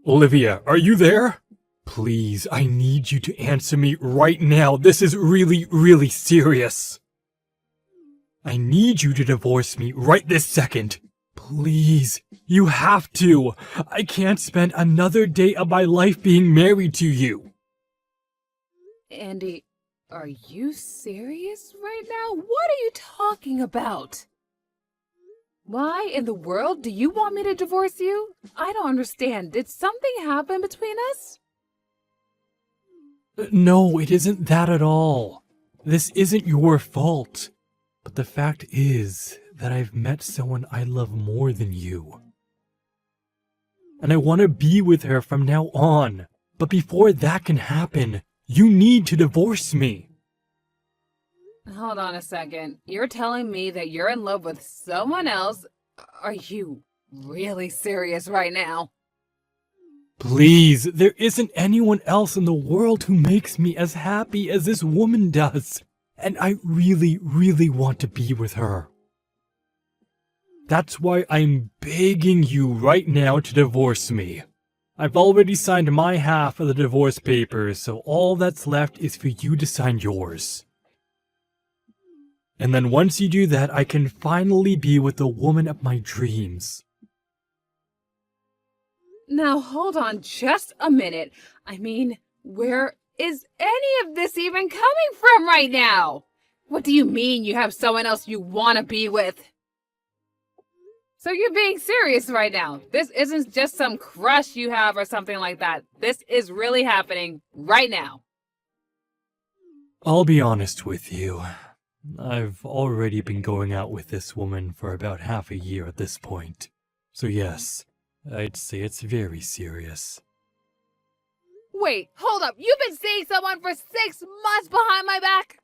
Olivia, are you there? Please, I need you to answer me right now. This is really, really serious. I need you to divorce me right this second. Please, you have to. I can't spend another day of my life being married to you. Andy, are you serious right now? What are you talking about? Why in the world do you want me to divorce you? I don't understand. Did something happen between us? No, it isn't that at all. This isn't your fault. But the fact is that I've met someone I love more than you. And I want to be with her from now on. But before that can happen, you need to divorce me. Hold on a second. You're telling me that you're in love with someone else? Are you really serious right now? Please, there isn't anyone else in the world who makes me as happy as this woman does. And I really, really want to be with her. That's why I'm begging you right now to divorce me. I've already signed my half of the divorce papers, so all that's left is for you to sign yours. And then once you do that, I can finally be with the woman of my dreams. Now hold on just a minute. I mean, where is any of this even coming from right now? What do you mean you have someone else you want to be with? So you're being serious right now. This isn't just some crush you have or something like that. This is really happening right now. I'll be honest with you. I've already been going out with this woman for about half a year at this point. So yes, I'd say it's very serious. Wait, hold up. You've been seeing someone for 6 months behind my back?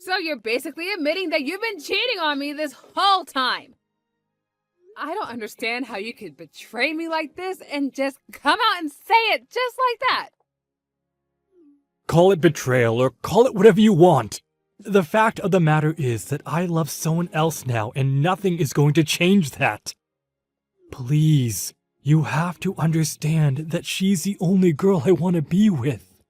So you're basically admitting that you've been cheating on me this whole time. I don't understand how you could betray me like this and just come out and say it just like that. Call it betrayal or call it whatever you want. The fact of the matter is that I love someone else now and nothing is going to change that. Please, you have to understand that she's the only girl I want to be with.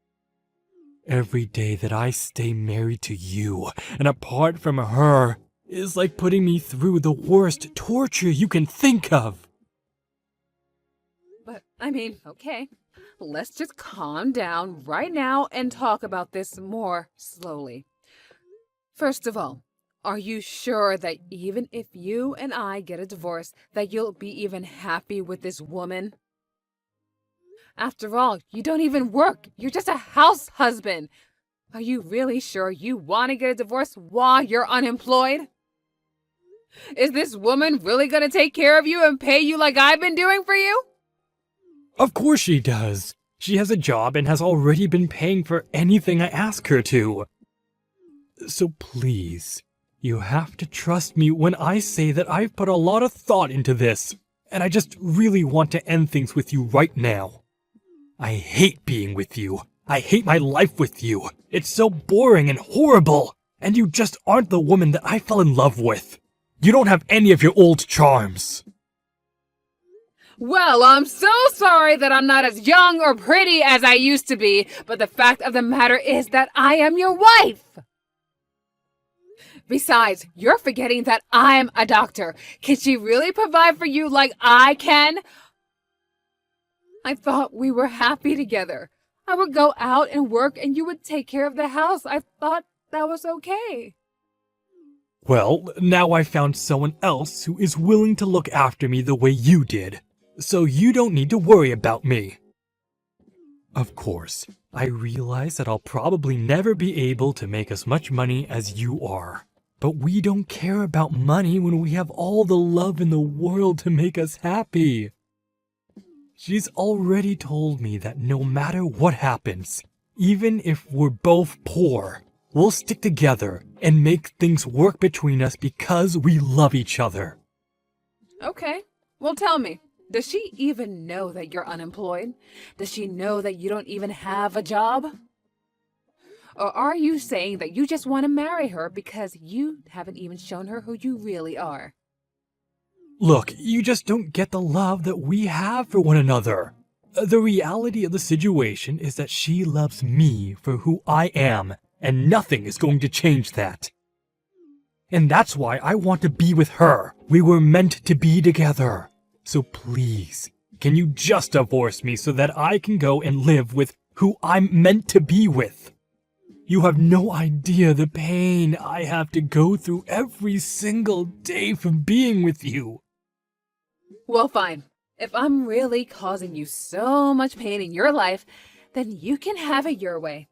Every day that I stay married to you and apart from her is like putting me through the worst torture you can think of. But, I mean, okay. Let's just calm down right now and talk about this more slowly. First of all, are you sure that even if you and I get a divorce, that you'll be even happy with this woman? After all, you don't even work. You're just a house husband. Are you really sure you want to get a divorce while you're unemployed? Is this woman really going to take care of you and pay you like I've been doing for you? Of course she does. She has a job and has already been paying for anything I ask her to. So please, you have to trust me when I say that I've put a lot of thought into this, and I just really want to end things with you right now. I hate being with you. I hate my life with you. It's so boring and horrible, and you just aren't the woman that I fell in love with. You don't have any of your old charms. Well, I'm so sorry that I'm not as young or pretty as I used to be, but the fact of the matter is that I am your wife. Besides, you're forgetting that I'm a doctor. Can she really provide for you like I can? I thought we were happy together. I would go out and work and you would take care of the house. I thought that was okay. Well, now I found someone else who is willing to look after me the way you did, so you don't need to worry about me. Of course, I realize that I'll probably never be able to make as much money as you are. But we don't care about money when we have all the love in the world to make us happy. She's already told me that no matter what happens, even if we're both poor, we'll stick together and make things work between us because we love each other. Okay, well tell me, does she even know that you're unemployed? Does she know that you don't even have a job? Or are you saying that you just want to marry her because you haven't even shown her who you really are? Look, you just don't get the love that we have for one another. The reality of the situation is that she loves me for who I am, and nothing is going to change that. And that's why I want to be with her. We were meant to be together. So please, can you just divorce me so that I can go and live with who I'm meant to be with? You have no idea the pain I have to go through every single day from being with you. Well, fine. If I'm really causing you so much pain in your life, then you can have it your way.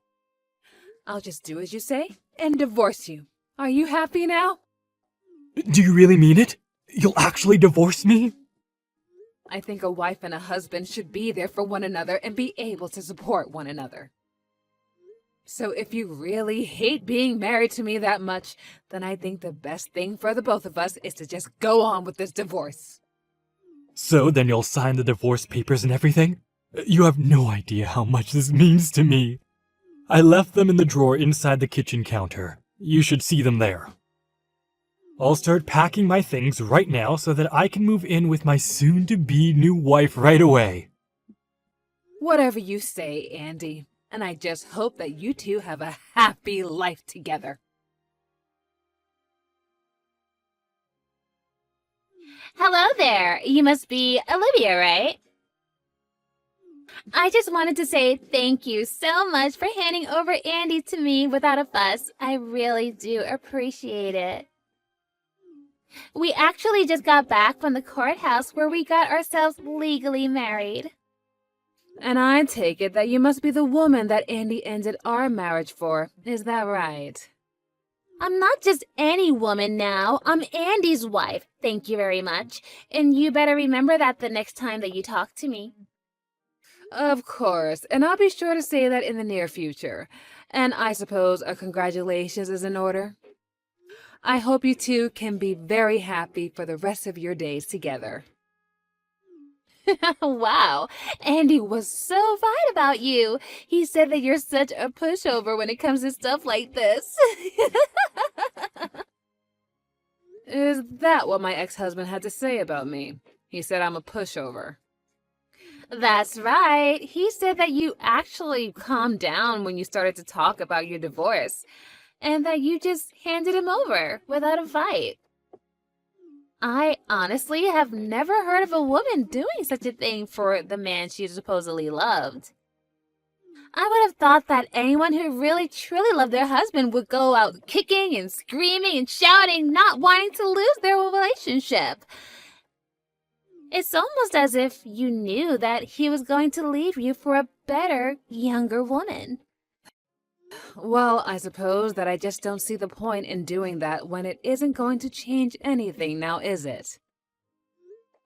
I'll just do as you say and divorce you. Are you happy now? Do you really mean it? You'll actually divorce me? I think a wife and a husband should be there for one another and be able to support one another. So if you really hate being married to me that much, then I think the best thing for the both of us is to just go on with this divorce. So then you'll sign the divorce papers and everything? You have no idea how much this means to me. I left them in the drawer inside the kitchen counter. You should see them there. I'll start packing my things right now so that I can move in with my soon-to-be new wife right away. Whatever you say, Andy. And I just hope that you two have a happy life together. Hello there. You must be Olivia, right? I just wanted to say thank you so much for handing over Andy to me without a fuss. I really do appreciate it. We actually just got back from the courthouse where we got ourselves legally married. And I take it that you must be the woman that Andy ended our marriage for. Is that right? I'm not just any woman now. I'm Andy's wife. Thank you very much. And you better remember that the next time that you talk to me. Of course, and I'll be sure to say that in the near future. And I suppose a congratulations is in order. I hope you two can be very happy for the rest of your days together. Wow, Andy was so right about you. He said that you're such a pushover when it comes to stuff like this. Is that what my ex-husband had to say about me? He said I'm a pushover. That's right. He said that you actually calmed down when you started to talk about your divorce, and that you just handed him over without a fight. I honestly have never heard of a woman doing such a thing for the man she supposedly loved. I would have thought that anyone who really truly loved their husband would go out kicking and screaming and shouting, not wanting to lose their relationship. It's almost as if you knew that he was going to leave you for a better, younger woman. Well, I suppose that I just don't see the point in doing that when it isn't going to change anything now, is it?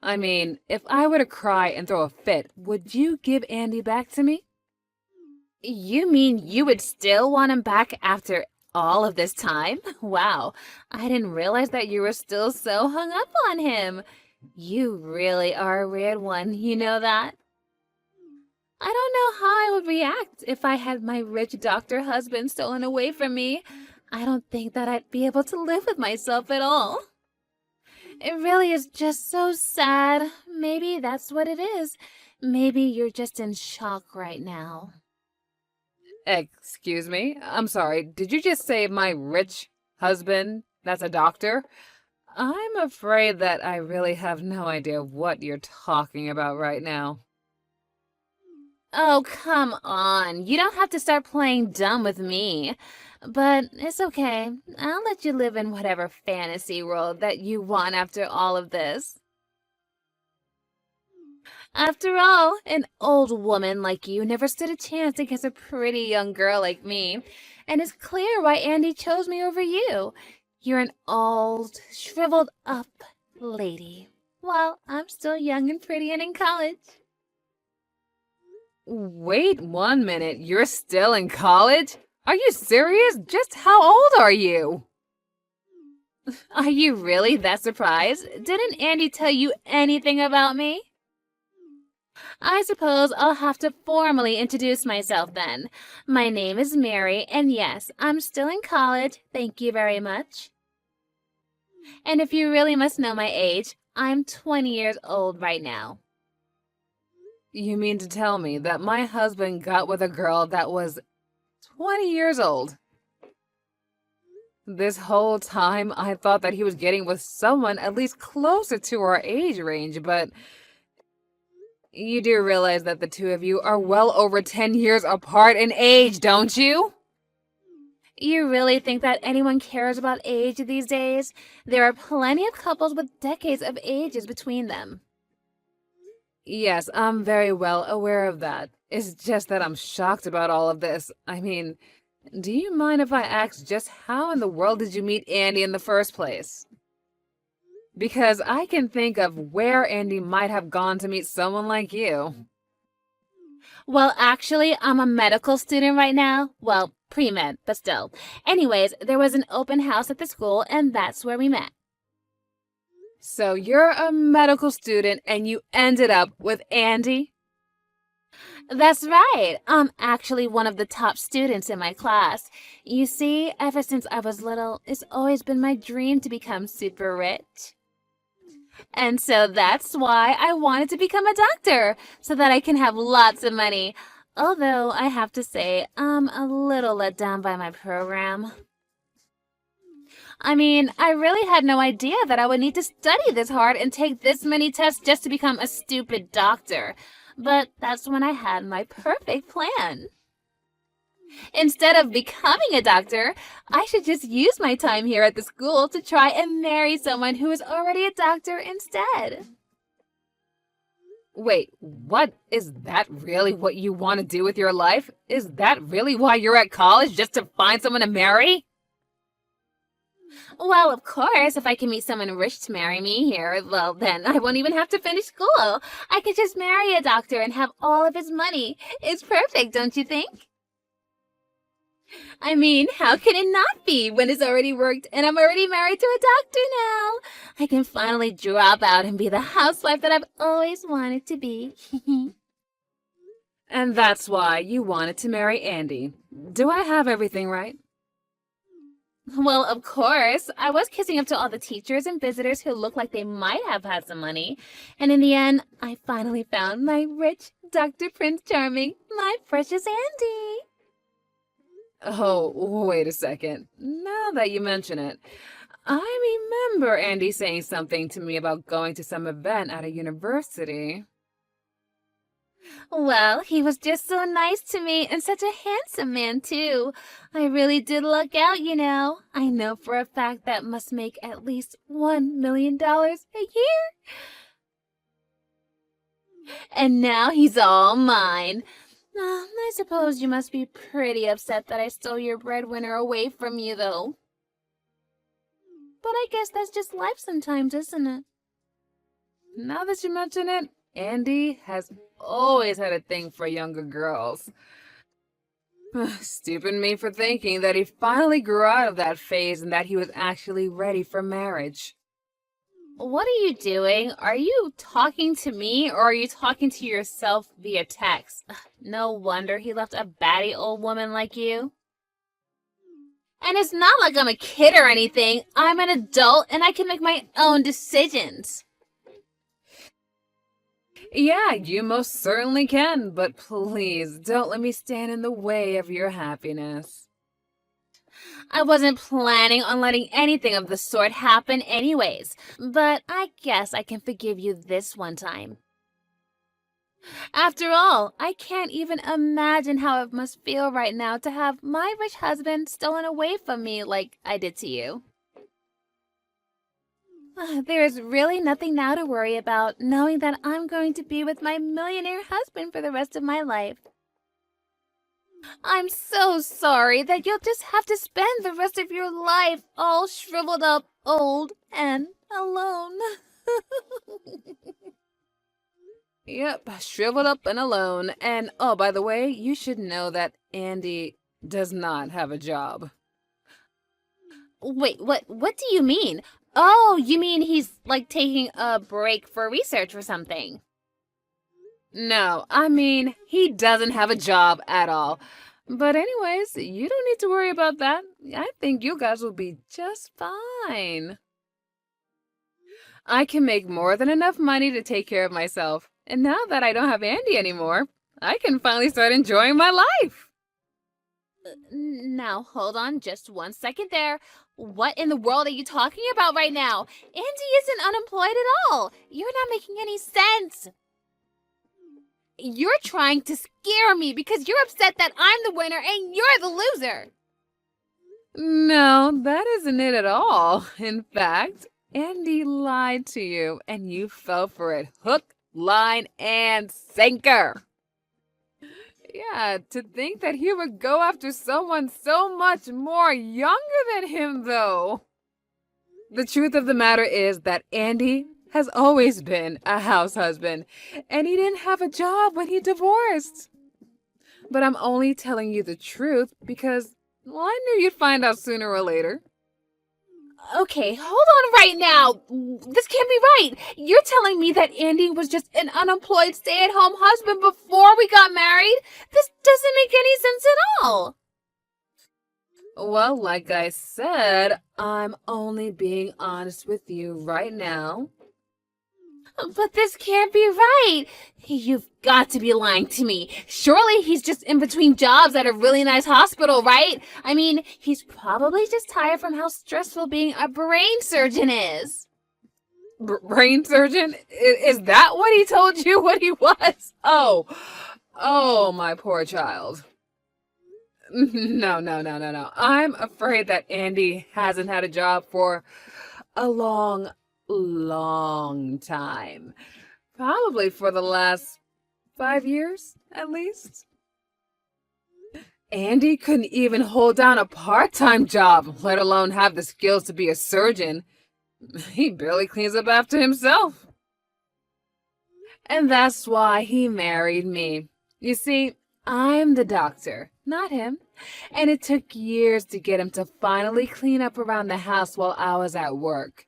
I mean, if I were to cry and throw a fit, would you give Andy back to me? You mean you would still want him back after all of this time? Wow, I didn't realize that you were still so hung up on him. You really are a weird one, you know that? I don't know how I would react if I had my rich doctor husband stolen away from me. I don't think that I'd be able to live with myself at all. It really is just so sad. Maybe that's what it is. Maybe you're just in shock right now. Excuse me? I'm sorry, did you just say my rich husband that's a doctor? I'm afraid that I really have no idea what you're talking about right now. Oh, come on. You don't have to start playing dumb with me. But it's okay. I'll let you live in whatever fantasy world that you want after all of this. After all, an old woman like you never stood a chance against a pretty young girl like me. And it's clear why Andy chose me over you. You're an old, shriveled up lady, while I'm still young and pretty and in college. Wait 1 minute, you're still in college? Are you serious? Just how old are you? Are you really that surprised? Didn't Andy tell you anything about me? I suppose I'll have to formally introduce myself then. My name is Mary, and yes, I'm still in college, thank you very much. And if you really must know my age, I'm 20 years old right now. You mean to tell me that my husband got with a girl that was 20 years old? This whole time, I thought that he was getting with someone at least closer to our age range, but you do realize that the two of you are well over 10 years apart in age, don't you? You really think that anyone cares about age these days? There are plenty of couples with decades of ages between them. Yes, I'm very well aware of that. It's just that I'm shocked about all of this. I mean, do you mind if I ask just how in the world did you meet Andy in the first place? Because I can think of where Andy might have gone to meet someone like you. Well, actually, I'm a medical student right now. Well, pre-med, but still. Anyways, there was an open house at the school, and that's where we met. So you're a medical student and you ended up with Andy? That's right. I'm actually one of the top students in my class. You see, ever since I was little, it's always been my dream to become super rich. And so that's why I wanted to become a doctor, so that I can have lots of money. Although I have to say, I'm a little let down by my program. I mean, I really had no idea that I would need to study this hard and take this many tests just to become a stupid doctor. But that's when I had my perfect plan. Instead of becoming a doctor, I should just use my time here at the school to try and marry someone who is already a doctor instead. Wait, what? Is that really what you want to do with your life? Is that really why you're at college, just to find someone to marry? Well, of course, if I can meet someone rich to marry me here, well, then I won't even have to finish school. I could just marry a doctor and have all of his money. It's perfect, don't you think? I mean, how can it not be when it's already worked and I'm already married to a doctor now? I can finally drop out and be the housewife that I've always wanted to be. And that's why you wanted to marry Andy. Do I have everything right? Well, of course. I was kissing up to all the teachers and visitors who looked like they might have had some money. And in the end, I finally found my rich Dr. Prince Charming, my precious Andy. Oh, wait a second. Now that you mention it, I remember Andy saying something to me about going to some event at a university. Well, he was just so nice to me and such a handsome man, too. I really did luck out, you know. I know for a fact that must make at least $1 million a year. And now he's all mine. I suppose you must be pretty upset that I stole your breadwinner away from you, though. But I guess that's just life sometimes, isn't it? Now that you mention it, Andy has always had a thing for younger girls. Stupid me for thinking that he finally grew out of that phase and that he was actually ready for marriage. What are you doing? Are you talking to me or are you talking to yourself via text? No wonder he left a batty old woman like you. And it's not like I'm a kid or anything. I'm an adult and I can make my own decisions. Yeah, you most certainly can, but please don't let me stand in the way of your happiness. I wasn't planning on letting anything of the sort happen anyways, but I guess I can forgive you this one time. After all, I can't even imagine how it must feel right now to have my rich husband stolen away from me like I did to you. There is really nothing now to worry about, knowing that I'm going to be with my millionaire husband for the rest of my life. I'm so sorry that you'll just have to spend the rest of your life all shriveled up, old, and alone. Yep, shriveled up and alone. And, oh, by the way, you should know that Andy does not have a job. Wait, what do you mean? Oh, you mean he's, like, taking a break for research or something? No, I mean, he doesn't have a job at all. But anyways, you don't need to worry about that. I think you guys will be just fine. I can make more than enough money to take care of myself. And now that I don't have Andy anymore, I can finally start enjoying my life. Now, hold on just 1 second there. What in the world are you talking about right now? Andy isn't unemployed at all. You're not making any sense. You're trying to scare me because you're upset that I'm the winner and you're the loser. No, that isn't it at all. In fact, Andy lied to you and you fell for it hook, line, and sinker. Yeah, to think that he would go after someone so much more younger than him, though. The truth of the matter is that Andy has always been a house husband, and he didn't have a job when he divorced. But I'm only telling you the truth because, well, I knew you'd find out sooner or later. Okay, hold on right now. This can't be right. You're telling me that Andy was just an unemployed stay-at-home husband before we got married? This doesn't make any sense at all. Well, like I said, I'm only being honest with you right now. But this can't be right. You've got to be lying to me. Surely he's just in between jobs at a really nice hospital, right? I mean, he's probably just tired from how stressful being a brain surgeon is. Brain surgeon? Is that what he told you what he was? Oh, my poor child. No. I'm afraid that Andy hasn't had a job for a long time. Probably for the last 5 years, at least. Andy couldn't even hold down a part-time job, let alone have the skills to be a surgeon. He barely cleans up after himself. And that's why he married me. You see, I'm the doctor, not him. And it took years to get him to finally clean up around the house while I was at work.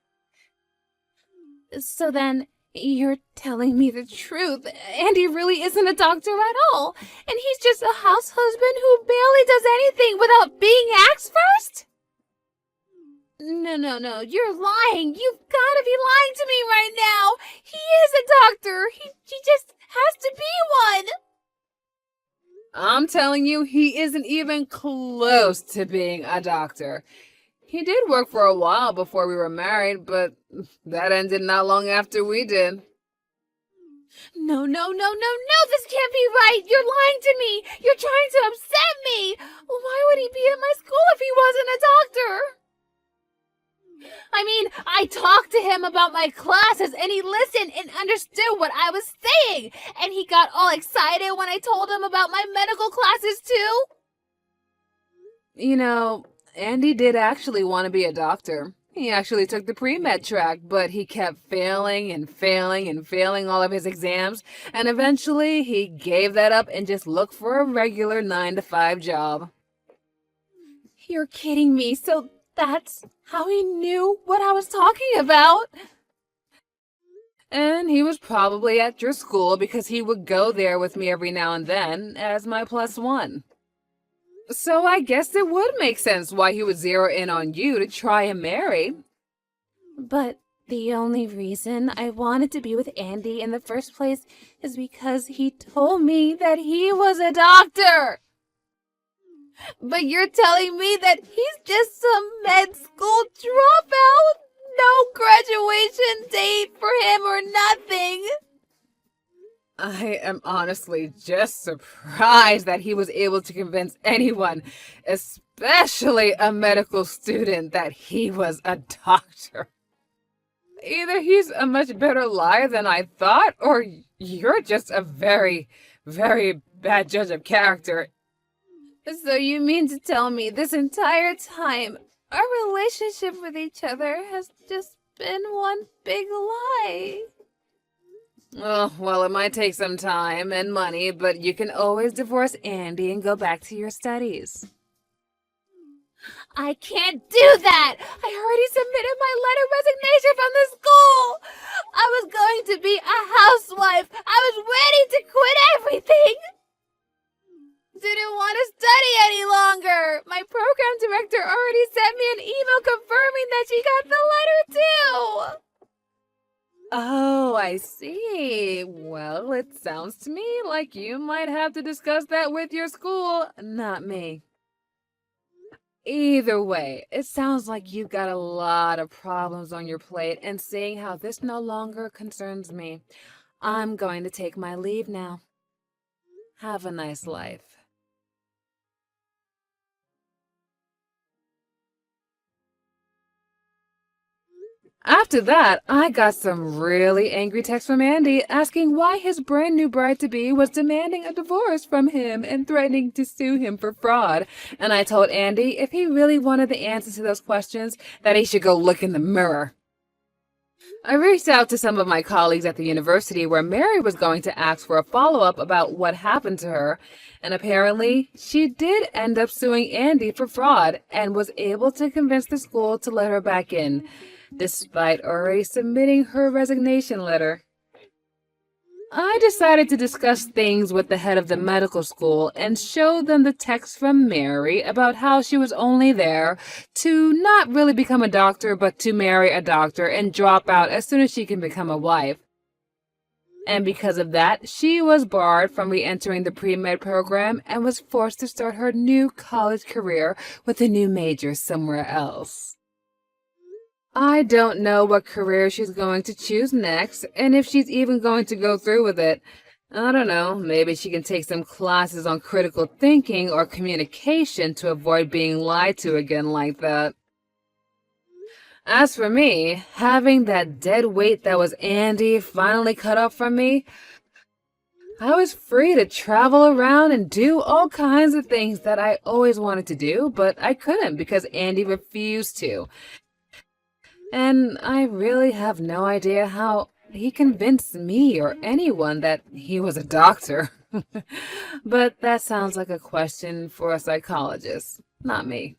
So then, you're telling me the truth. Andy really isn't a doctor at all. And he's just a house husband who barely does anything without being asked first? No. You're lying. You've got to be lying to me right now. He is a doctor. He just has to be one. I'm telling you, he isn't even close to being a doctor. He did work for a while before we were married, but that ended not long after we did. No. This can't be right. You're lying to me. You're trying to upset me. Why would he be at my school if he wasn't a doctor? I mean, I talked to him about my classes and he listened and understood what I was saying. And he got all excited when I told him about my medical classes too. You know, Andy did actually want to be a doctor. He actually took the pre-med track, but he kept failing all of his exams, and eventually he gave that up and just looked for a regular 9-to-5 job. You're kidding me, so that's how he knew what I was talking about? And he was probably at your school because he would go there with me every now and then as my +1. So I guess it would make sense why he would zero in on you to try and marry. But the only reason I wanted to be with Andy in the first place is because he told me that he was a doctor. But you're telling me that he's just some med school dropout? No graduation date for him or nothing? I am honestly just surprised that he was able to convince anyone, especially a medical student, that he was a doctor. Either he's a much better liar than I thought, or you're just a very, very bad judge of character. So you mean to tell me this entire time our relationship with each other has just been one big lie? Oh, well, it might take some time and money, but you can always divorce Andy and go back to your studies. I can't do that! I already submitted my letter of resignation from the school! I was going to be a housewife! I was ready to quit everything! Didn't want to study any longer! My program director already sent me an email confirming that she got the letter too! Oh, I see. Well, it sounds to me like you might have to discuss that with your school, not me. Either way, it sounds like you've got a lot of problems on your plate, and seeing how this no longer concerns me, I'm going to take my leave now. Have a nice life. After that, I got some really angry texts from Andy asking why his brand new bride-to-be was demanding a divorce from him and threatening to sue him for fraud. And I told Andy if he really wanted the answers to those questions, that he should go look in the mirror. I reached out to some of my colleagues at the university where Mary was going to ask for a follow-up about what happened to her, and apparently she did end up suing Andy for fraud and was able to convince the school to let her back in, despite already submitting her resignation letter. I decided to discuss things with the head of the medical school and show them the text from Mary about how she was only there to not really become a doctor, but to marry a doctor and drop out as soon as she can become a wife. And because of that, she was barred from re-entering the pre-med program and was forced to start her new college career with a new major somewhere else. I don't know what career she's going to choose next, and if she's even going to go through with it. I don't know, maybe she can take some classes on critical thinking or communication to avoid being lied to again like that. As for me, having that dead weight that was Andy finally cut off from me, I was free to travel around and do all kinds of things that I always wanted to do, but I couldn't because Andy refused to. And I really have no idea how he convinced me or anyone that he was a doctor. But that sounds like a question for a psychologist, not me.